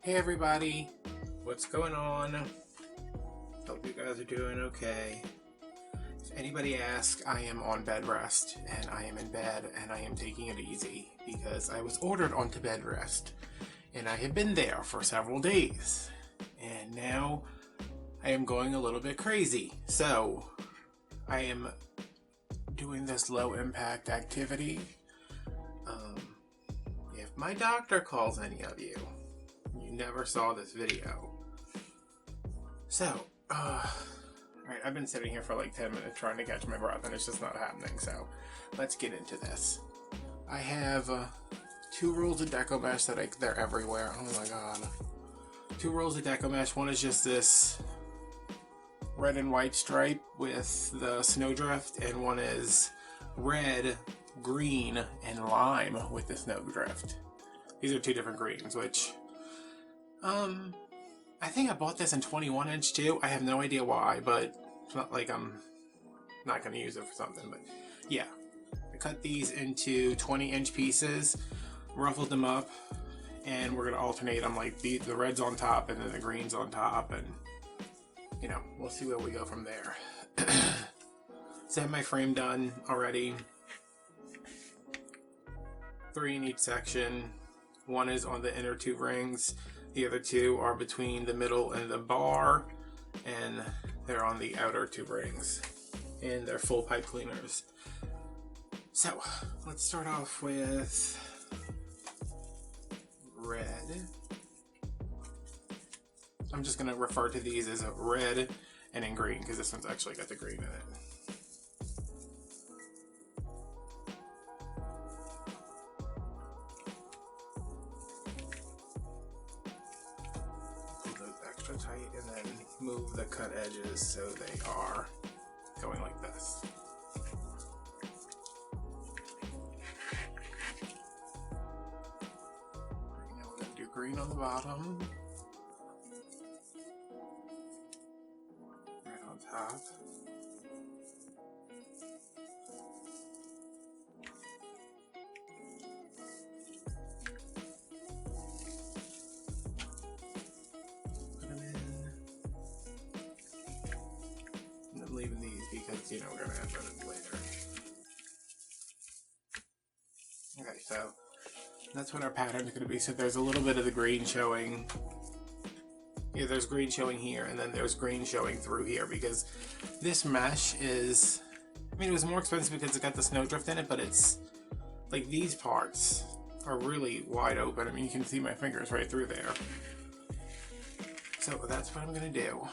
Hey everybody, what's going on? Hope you guys are doing okay. If anybody asks, I am on bed rest and I am in bed and I am taking it easy because I was ordered onto bed rest and I have been there for several days and now I am going a little bit crazy. So I am doing this low impact activity. If my doctor calls any of you, you never saw this video. So, alright, I've been sitting here for like 10 minutes trying to catch my breath and it's just not happening, so let's get into this. I have 2 rolls of Deco Mesh that they're everywhere. Oh my god. 2 rolls of Deco Mesh. One is just this red and white stripe with the snowdrift, and one is red, green, and lime with the snowdrift. These are 2 different greens, which I think I bought this in 21 inch too. I have no idea why, but it's not like I'm not going to use it for something. But yeah, I cut these into 20-inch pieces, ruffled them up, and we're going to alternate them, like the red's on top and then the green's on top, and you know, we'll see where we go from there. So I have my frame done already. 3 in each section. 1 is on the inner 2 rings. The other 2 are between the middle and the bar, and they're on the outer 2 rings. And they're full pipe cleaners. So, let's start off with red. I'm just going to refer to these as a red and in green, because this one's actually got the green in it. Pull those extra tight and then move the cut edges so they are going like this. Now we're going to do green on the bottom. Top. Put them in. And I'm leaving these because, you know, we're going to add them later. Okay, so that's what our pattern is going to be. So there's a little bit of the green showing. Yeah, there's green showing here, and then there's green showing through here, because this mesh is, I mean, it was more expensive because it's got the snowdrift in it, but it's, like, these parts are really wide open. I mean, you can see my fingers right through there. So that's what I'm going to do.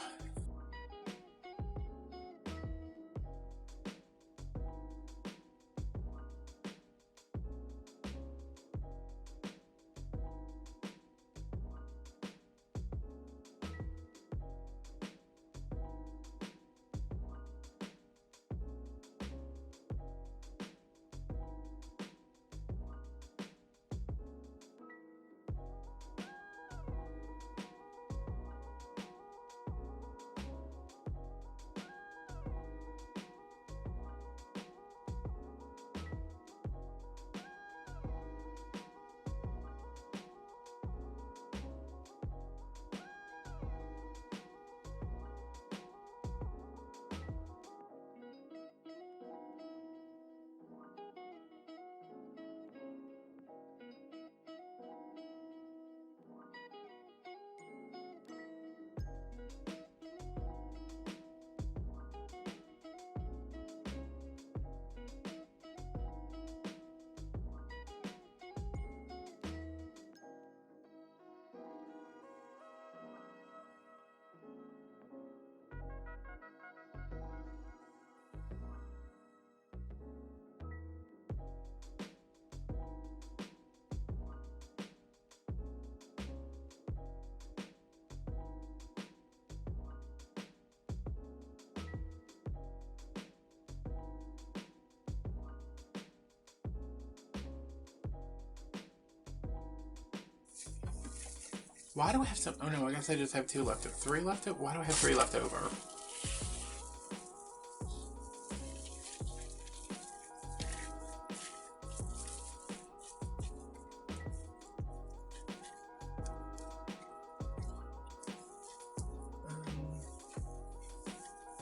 Why do I have some? Oh no, I guess I just have 2 left. 3 left? Why do I have 3 left over?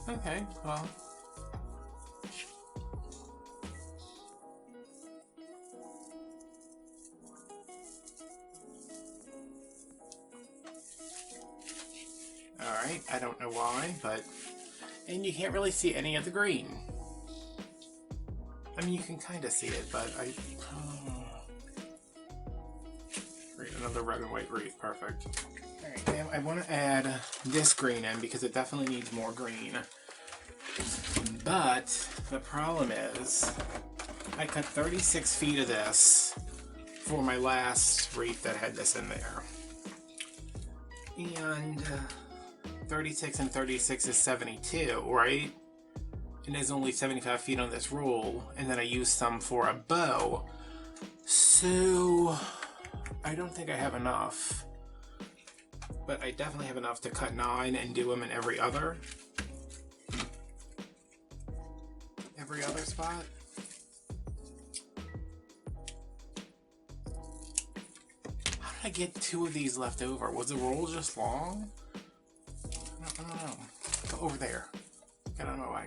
Okay, well. Alright, I don't know why, but... And you can't really see any of the green. I mean, you can kind of see it, but I... Great, another red and white wreath, perfect. Alright, now I want to add this green in because it definitely needs more green. But the problem is, I cut 36 feet of this for my last wreath that had this in there. And 36 and 36 is 72, right? And there's only 75 feet on this roll, and then I used some for a bow. So I don't think I have enough. But I definitely have enough to cut 9 and do them in every other spot. How did I get 2 of these left over? Was the roll just long? I don't know. Go over there. Get out of my way.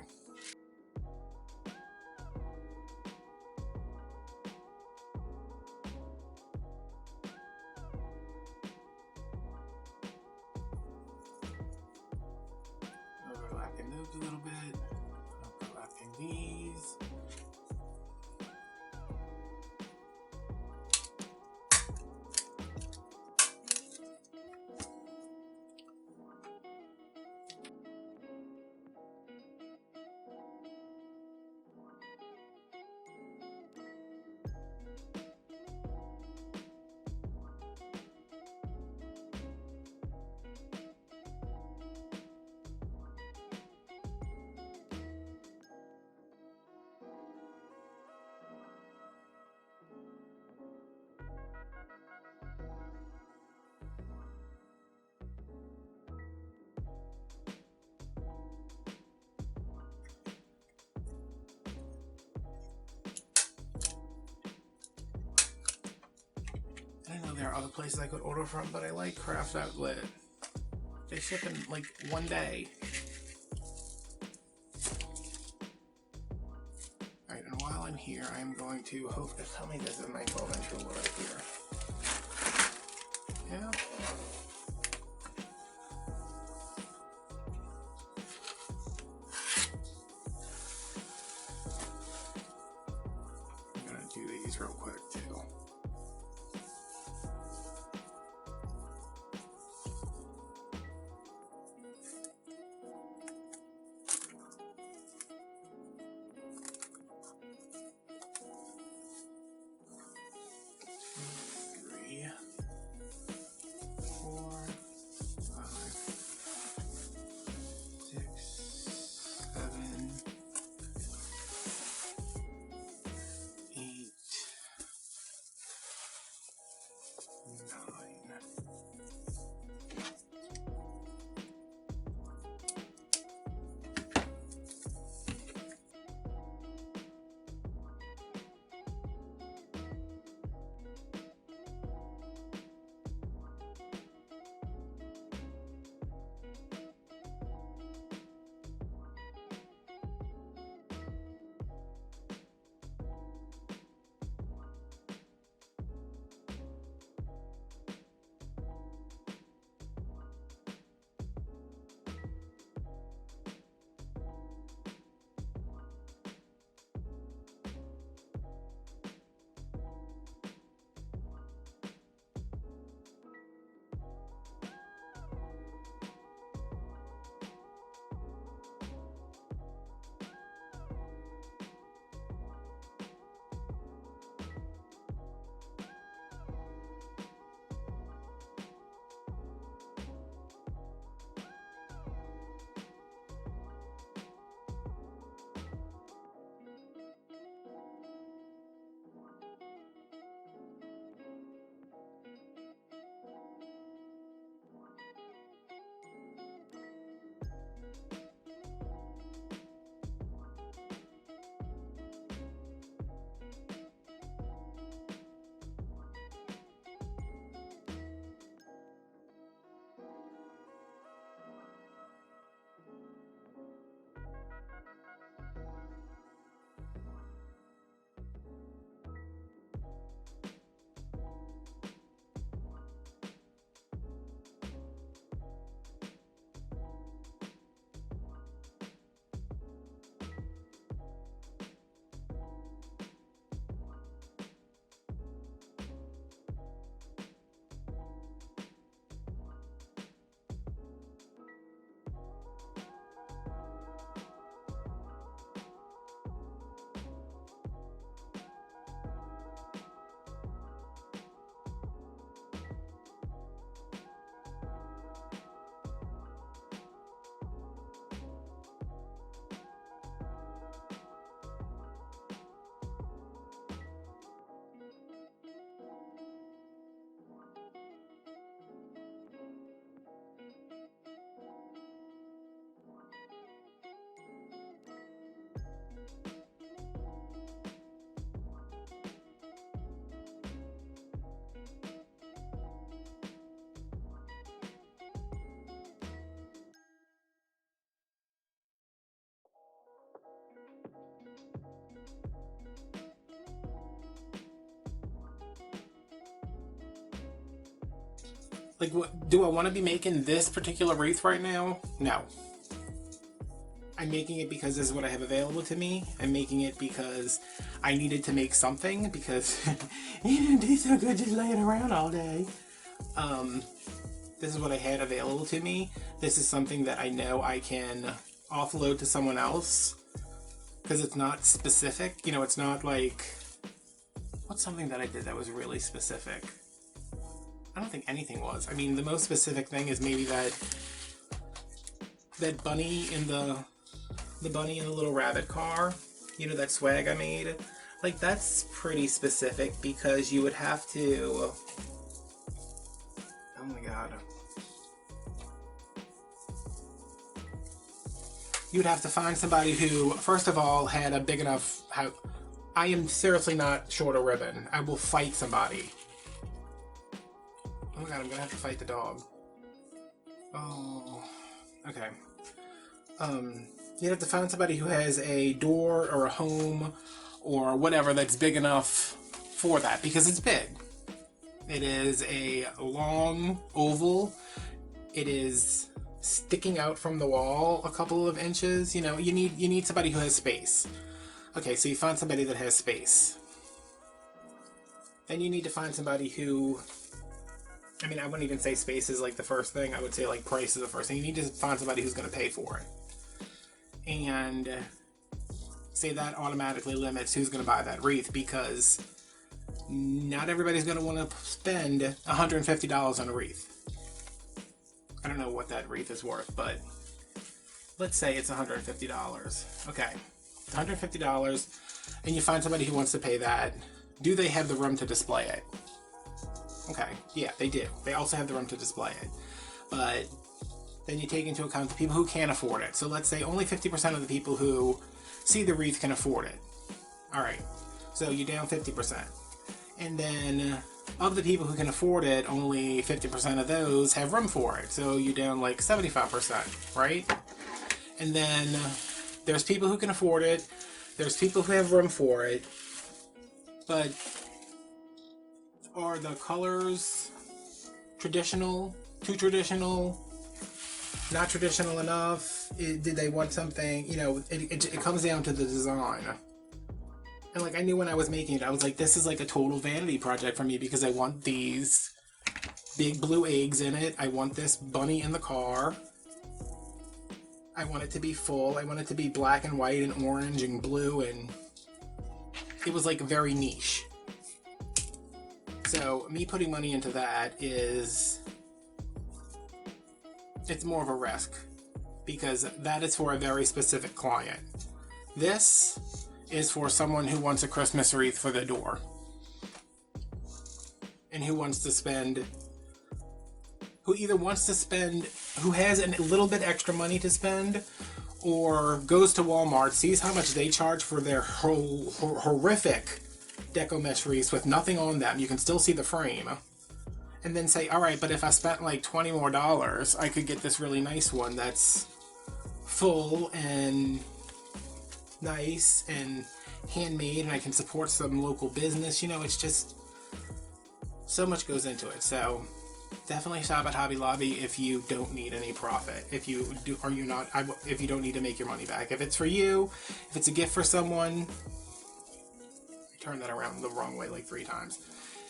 Overlapping those a little bit. Overlapping these. I know there are other places I could order from, but I like Craft Outlet. They ship in like 1 day. Alright, and while I'm here, I'm going to hope to tell me there's a nice 12-inch ruler right here. Yeah. I'm gonna do these real quick too. Like, what, do I want to be making this particular wreath right now? No. I'm making it because this is what I have available to me. I'm making it because I needed to make something, because you didn't do so good just laying around all day. This is what I had available to me. This is something that I know I can offload to someone else, because it's not specific. You know, it's not like... What's something that I did that was really specific? I don't think anything was. I mean, the most specific thing is maybe that bunny in the bunny in the little rabbit car. You know, that swag I made? Like, that's pretty specific, because you would have to... Oh my god. You would have to find somebody who, first of all, had a big enough... I am seriously not short of ribbon. I will fight somebody. Oh my god, I'm gonna have to fight the dog. Oh, okay. You'd have to find somebody who has a door or a home or whatever that's big enough for that, because it's big. It is a long oval. It is sticking out from the wall a couple of inches. You know, you need somebody who has space. Okay, so you find somebody that has space. Then you need to find somebody who... I mean, I wouldn't even say space is like the first thing. I would say like price is the first thing. You need to find somebody who's going to pay for it. And say that automatically limits who's going to buy that wreath, because not everybody's going to want to spend $150 on a wreath. I don't know what that wreath is worth, but let's say it's $150. Okay, it's $150, and you find somebody who wants to pay that. Do they have the room to display it? Okay, yeah, they do. They also have the room to display it. But then you take into account the people who can't afford it. So let's say only 50% of the people who see the wreath can afford it. Alright, so you're down 50%. And then of the people who can afford it, only 50% of those have room for it. So you're down like 75%, right? And then there's people who can afford it. There's people who have room for it. But are the colors traditional? Too traditional? Not traditional enough? Did they want something? You know, it comes down to the design. And like, I knew when I was making it, I was like, this is like a total vanity project for me, because I want these big blue eggs in it. I want this bunny in the car. I want it to be full. I want it to be black and white and orange and blue, and it was like very niche. So me putting money into that is... it's more of a risk, because that is for a very specific client. This is for someone who wants a Christmas wreath for their door, and who wants to spend, who either wants to spend, who has a little bit extra money to spend, or goes to Walmart, sees how much they charge for their horrific Deco Mesh wreaths with nothing on them. You can still see the frame. And then say, alright, but if I spent like $20 more, I could get this really nice one that's full and nice and handmade, and I can support some local business. You know, it's just so much goes into it. So definitely shop at Hobby Lobby if you don't need any profit. If you do, or you're not, if you don't need to make your money back. If it's for you, if it's a gift for someone, I turned that around the wrong way like 3 times.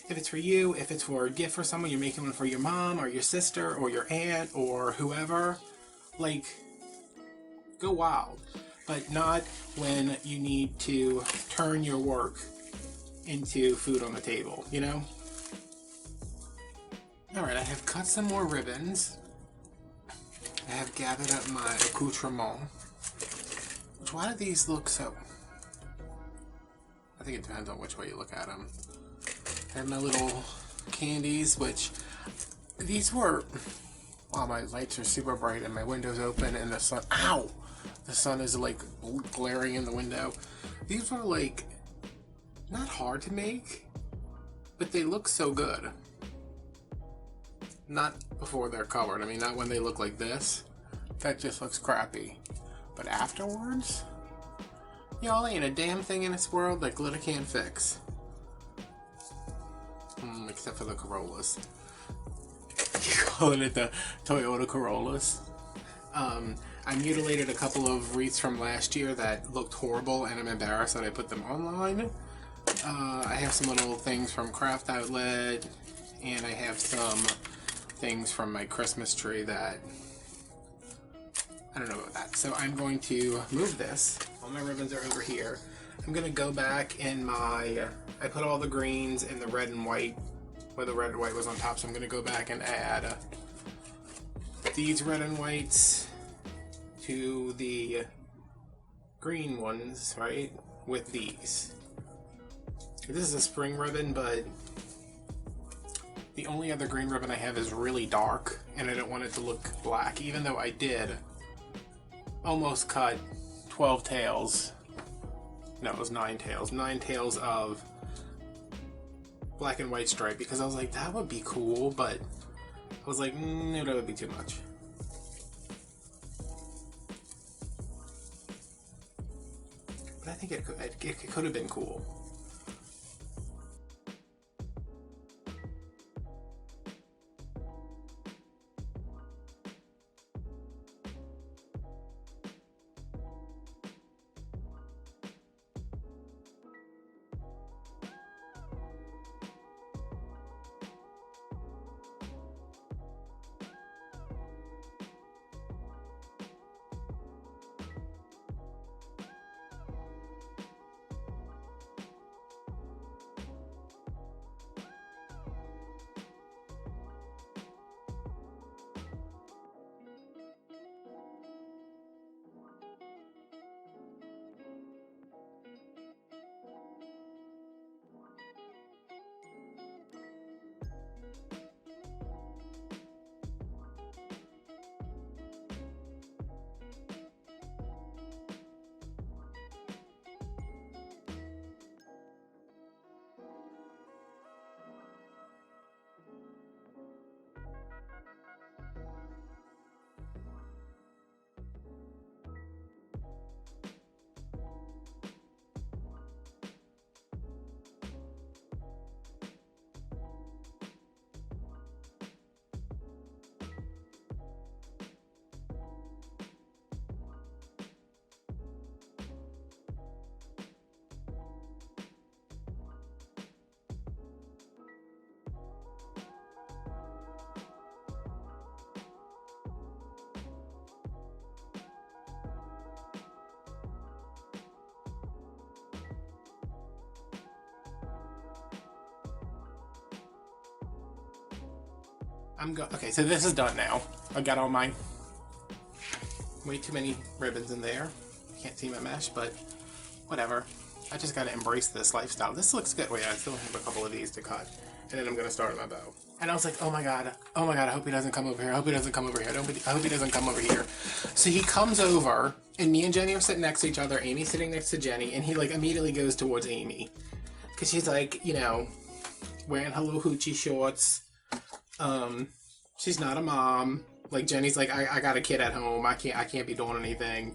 If it's for you, if it's for a gift for someone, you're making one for your mom or your sister or your aunt or whoever, like, go wild. But not when you need to turn your work into food on the table, you know? Alright, I have cut some more ribbons. I have gathered up my accoutrement. Why do these look so... I think it depends on which way you look at them. I have my little candies, which these were, wow, my lights are super bright and my window's open and the sun, ow! The sun is like glaring in the window. These were like, not hard to make, but they look so good. Not before they're colored. I mean, not when they look like this. That just looks crappy. But afterwards, y'all ain't a damn thing in this world that glitter can't fix. Except for the Corollas. calling it the Toyota Corollas. I mutilated a couple of wreaths from last year that looked horrible, and I'm embarrassed that I put them online. I have some little things from Craft Outlet, and I have some things from my Christmas tree that I don't know about that. So I'm going to move this. All my ribbons are over here. I'm going to go back in my... I put all the greens in the red and white, where the red and white was on top, so I'm going to go back and add these red and whites to the green ones, right, with these. This is a spring ribbon, but the only other green ribbon I have is really dark, and I don't want it to look black, even though I did almost cut 12 tails. No, it was 9 tails. 9 tails of black and white stripe, because I was like, that would be cool, but I was like, no, that would be too much. But I think it could have been cool. Okay, so this is done now. I got all my way too many ribbons in there. Can't see my mesh, but whatever. I just gotta embrace this lifestyle. This looks good. Wait, I still have a couple of these to cut, and then I'm gonna start my bow. And I was like, oh my god, I hope he doesn't come over here. I hope he doesn't come over here. I hope he doesn't come over here. So he comes over, and me and Jenny are sitting next to each other. Amy's sitting next to Jenny, and he like immediately goes towards Amy, because she's like, you know, wearing her little hoochie shorts. She's not a mom. Like Jenny's like, I got a kid at home. I can't be doing anything.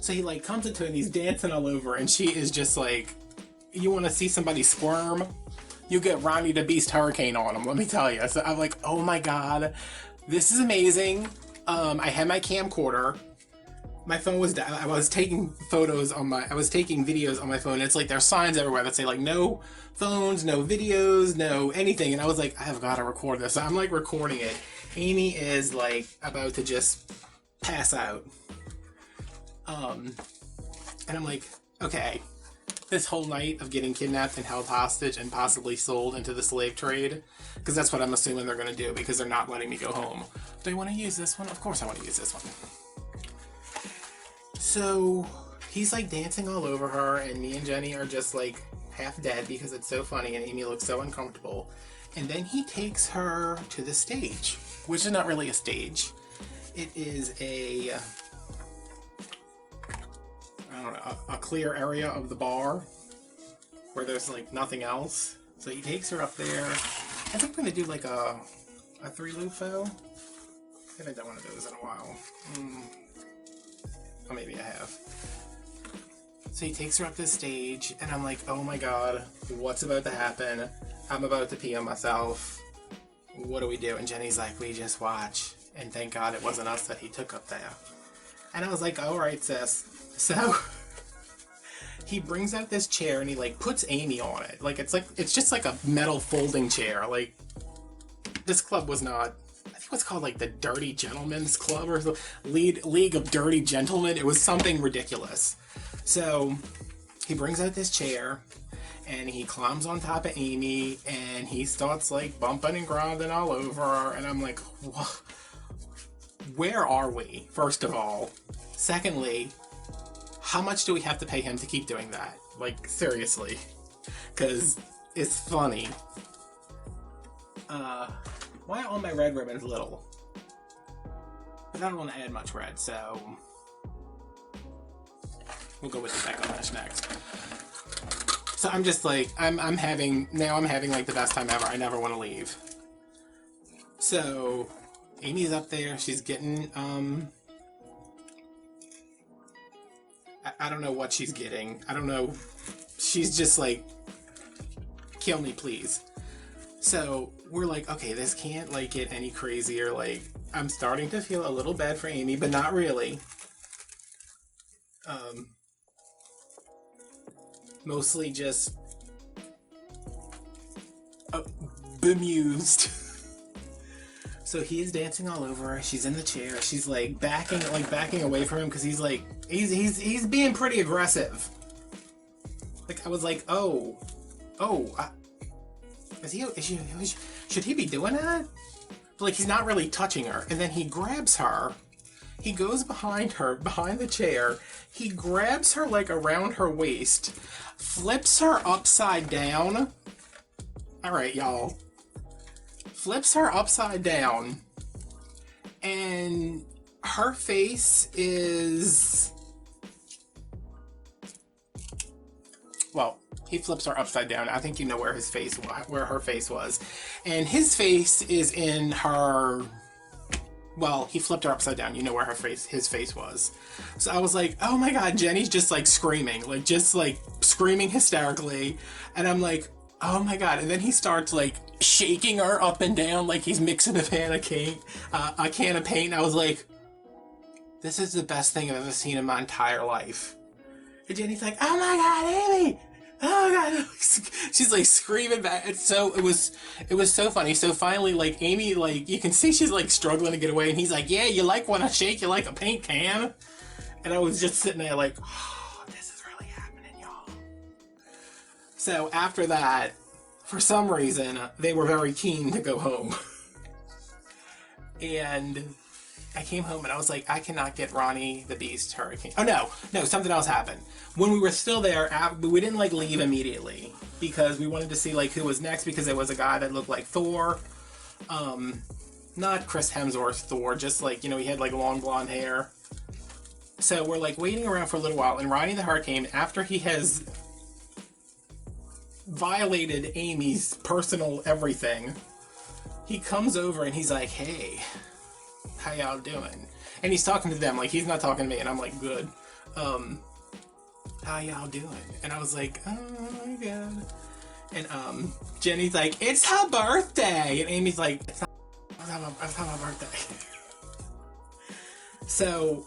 So he like comes into it and he's dancing all over, and she is just like, you want to see somebody squirm? You get Ronnie the Beast Hurricane on him, let me tell you. So I'm like, oh my god, this is amazing. I had my camcorder. My phone was down. I was taking videos on my phone. It's like there's signs everywhere that say like no phones, no videos, no anything. And I was like, I've got to record this. So I'm like recording it. Amy is like about to just pass out. And I'm like, okay, this whole night of getting kidnapped and held hostage and possibly sold into the slave trade, because that's what I'm assuming they're going to do, because they're not letting me go home. Do I want to use this one? Of course I want to use this one. So he's like dancing all over her, and me and Jenny are just like half dead because it's so funny, and Amy looks so uncomfortable. And then he takes her to the stage, which is not really a stage. It is a, I don't know, a clear area of the bar where there's like nothing else. So he takes her up there. I think I'm gonna do like a 3-loop bow. I haven't done one of those in a while. Or maybe I have. So he takes her up this stage, and I'm like, oh my god, what's about to happen? I'm about to pee on myself. what do we do? And Jenny's like, we just watch. And thank God it wasn't us that he took up there. And I was like, all right, sis. So he brings out this chair and he like puts Amy on it. Like it's just like a metal folding chair. Like this club was not, I think what's called like the Dirty Gentlemen's Club or the League of Dirty Gentlemen. It was something ridiculous. So he brings out this chair and he climbs on top of Amy and he starts like bumping and grinding all over her. And I'm like, what? Where are we, first of all? Secondly, how much do we have to pay him to keep doing that? Like, seriously. Because it's funny. Why are all my red ribbons little? But I don't want to add much red, so we'll go with the Deco Mesh next. So I'm just like, I'm having like the best time ever. I never want to leave. So Amy's up there. She's getting, I don't know what she's getting. I don't know. She's just like, kill me, please. So we're like, okay, this can't like get any crazier. Like, I'm starting to feel a little bad for Amy, but not really. Mostly just bemused. So he's dancing all over her. She's in the chair. She's like backing away from him because he's like he's being pretty aggressive. Like I was like, should he be doing that? But like he's not really touching her. And then he grabs her. He goes behind her, behind the chair. He grabs her like around her waist, flips her upside down. All right, y'all. Flips her upside down, and her face is, well, he flips her upside down. I think you know where her face was, and his face is in her. Well, he flipped her upside down. You know where his face was. So I was like, oh my God, Jenny's just like screaming, screaming hysterically. And I'm like, oh my God. And then he starts like shaking her up and down like he's mixing a can of paint. And I was like, this is the best thing I've ever seen in my entire life. And Jenny's like, oh my God, Amy! Oh God! She's like screaming back. And so it was so funny. So finally, like Amy, like you can see she's like struggling to get away, and he's like, "Yeah, you like when I shake you like a paint can?" And I was just sitting there like, "Oh, this is really happening, y'all." So after that, for some reason, they were very keen to go home, and I came home and I was like, I cannot get Ronnie the Beast Hurricane. Oh no, something else happened. When we were still there, we didn't like leave immediately because we wanted to see like who was next because it was a guy that looked like Thor. Not Chris Hemsworth Thor, just like, you know, he had like long blonde hair. So we're like waiting around for a little while, and Ronnie the Hurricane, after he has violated Amy's personal everything, he comes over and he's like, hey, how y'all doing? And he's talking to them, like he's not talking to me, and I'm like, good. How y'all doing? And I was like, oh my God. And Jenny's like, it's her birthday. And Amy's like, it's not my birthday. So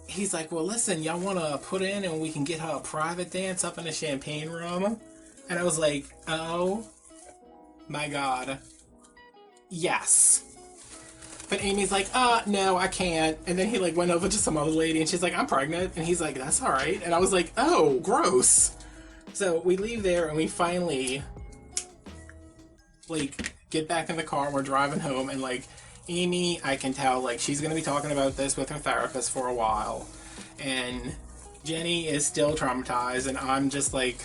he's like, well, listen, y'all want to put in and we can get her a private dance up in the champagne room? And I was like, oh my God, yes. But Amy's like, no, I can't. And then he like went over to some other lady and she's like, I'm pregnant. And he's like, that's all right. And I was like, oh, gross. So we leave there and we finally like get back in the car and we're driving home, and like Amy, I can tell like she's going to be talking about this with her therapist for a while. And Jenny is still traumatized, and I'm just like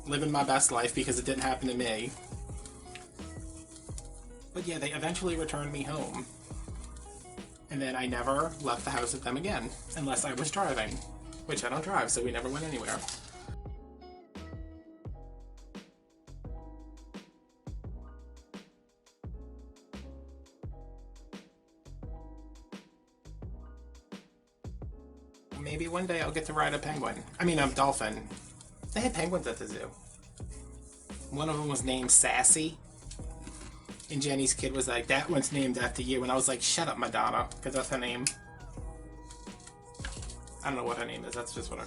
living my best life because it didn't happen to me. But yeah, they eventually returned me home. And then I never left the house with them again, unless I was driving, which I don't drive, so we never went anywhere. Maybe one day I'll get to ride a penguin. I mean, a dolphin. They had penguins at the zoo. One of them was named Sassy. And Jenny's kid was like, that one's named after you. And I was like, shut up, Madonna, because that's her name. I don't know what her name is, that's just what I...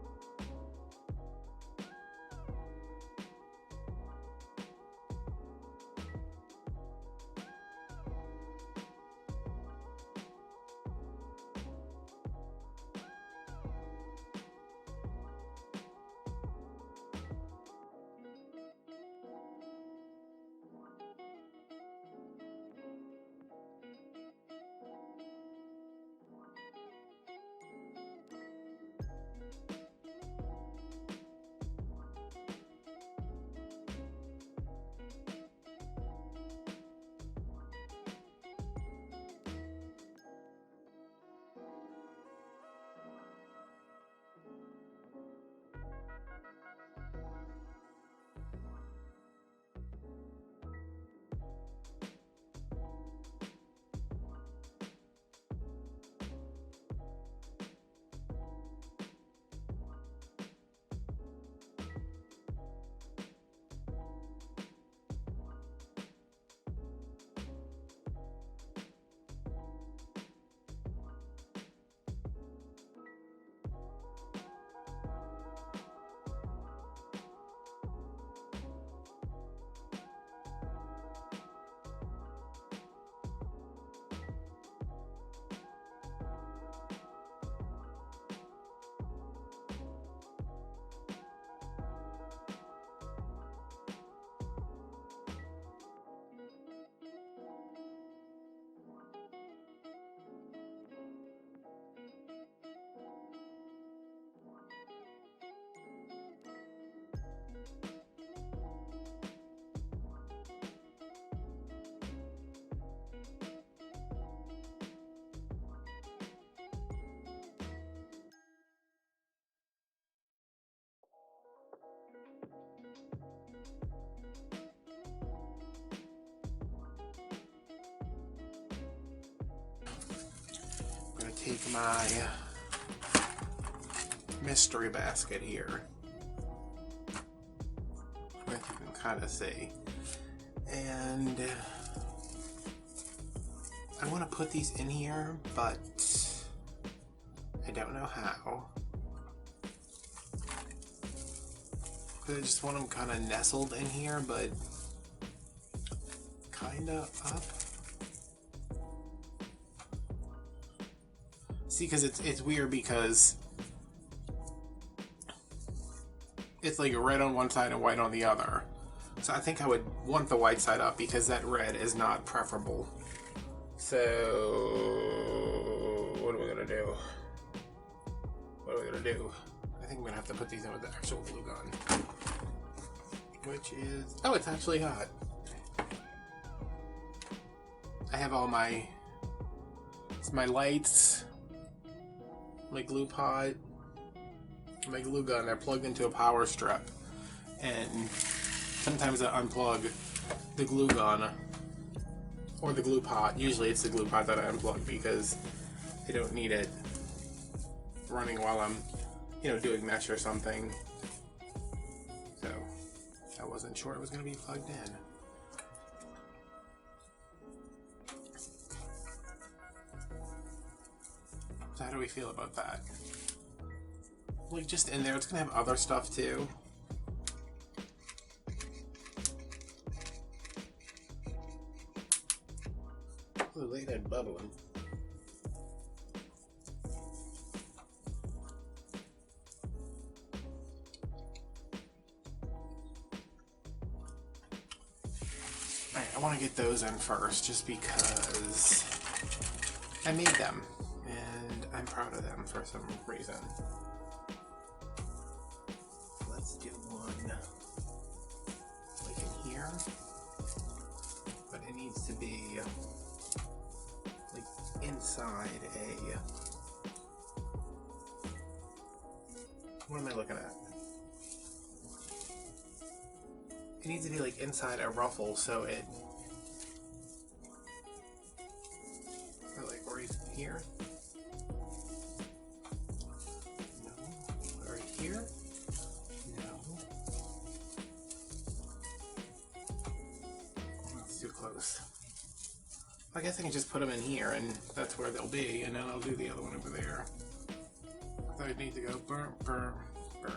I'm gonna take my mystery basket here, which you can kind of see, and I want to put these in here, but I don't know how. I just want them kind of nestled in here, but kind of up. See, because it's weird because it's like red on one side and white on the other. So I think I would want the white side up because that red is not preferable. So what are we gonna do? What are we gonna do? I think I'm gonna have to put these in with the actual glue gun. Which is, oh, it's actually hot. I have all my, it's my lights, my glue pot, my glue gun. They're plugged into a power strip, and sometimes I unplug the glue gun or the glue pot. Usually it's the glue pot that I unplug because I don't need it running while I'm, doing mesh or something. So I wasn't sure it was going to be plugged in. So how do we feel about that? Like, just in there, it's going to have other stuff too. Oh, look at that bubbling. Alright, I want to get those in first, just because I made them, and I'm proud of them for some reason. Let's do one like in here, but it needs to be like inside a, what am I looking at? It needs to be like inside a ruffle, so it, or like right here. No. Right here. No. That's too close. guess I can just put them in here, and that's where they'll be, and then I'll do the other one over there. So I need to go burp, burp, burp.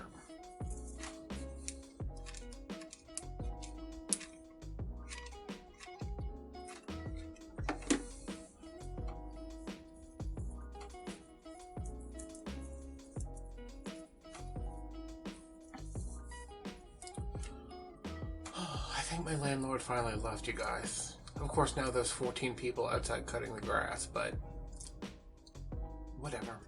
I think my landlord finally left, you guys. Of course, now there's 14 people outside cutting the grass, but whatever.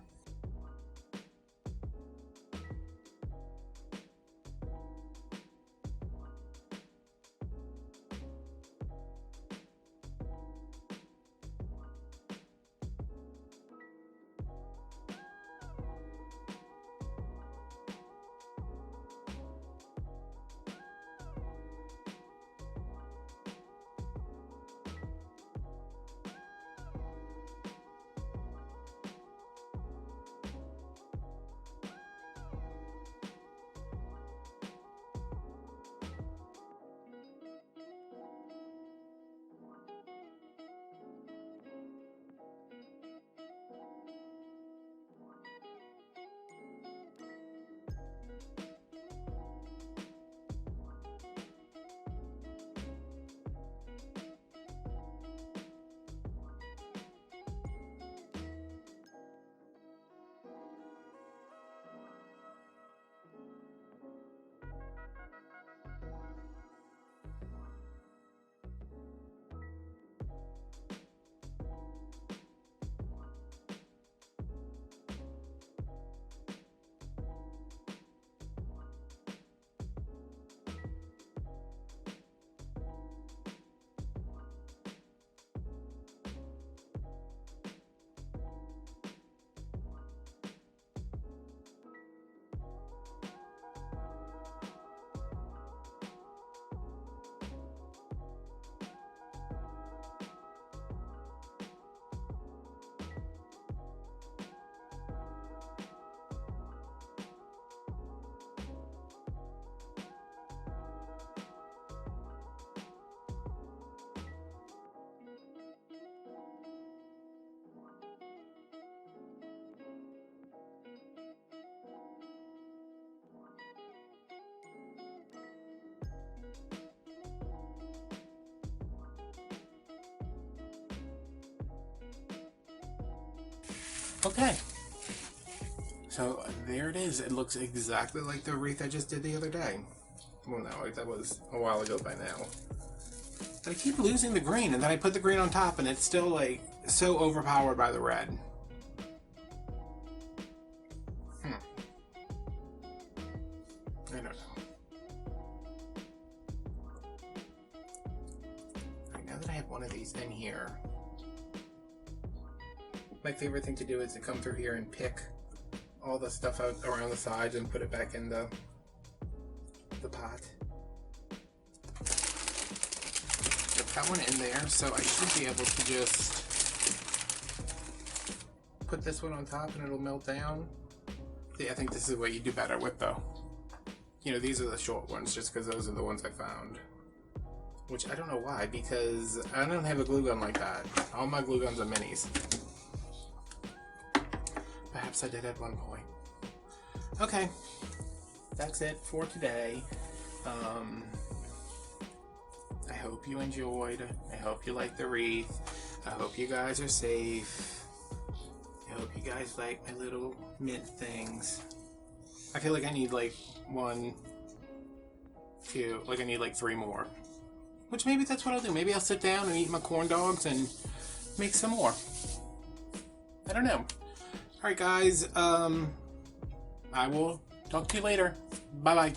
Okay, so there it is. It looks exactly like the wreath I just did the other day. Well, no, that was a while ago by now. But I keep losing the green, and then I put the green on top, and it's still, like, so overpowered by the red. I don't know. Alright, now that I have one of these in here, my favorite thing to do is to come through here and pick all the stuff out around the sides and put it back in the pot. Put that one in there, so I should be able to just put this one on top and it'll melt down. See, I think this is what you do better with, though. You know, these are the short ones just because those are the ones I found. Which I don't know why, because I don't have a glue gun like that. All my glue guns are minis. Perhaps I did at one point. Okay, that's it for today. I hope you enjoyed. I hope you like the wreath. I hope you guys are safe. I hope you guys like my little mint things. I feel like I need like 1, 2, like I need like 3 more. Which maybe that's what I'll do. Maybe I'll sit down and eat my corn dogs and make some more. I don't know. Alright guys, I will talk to you later. Bye bye.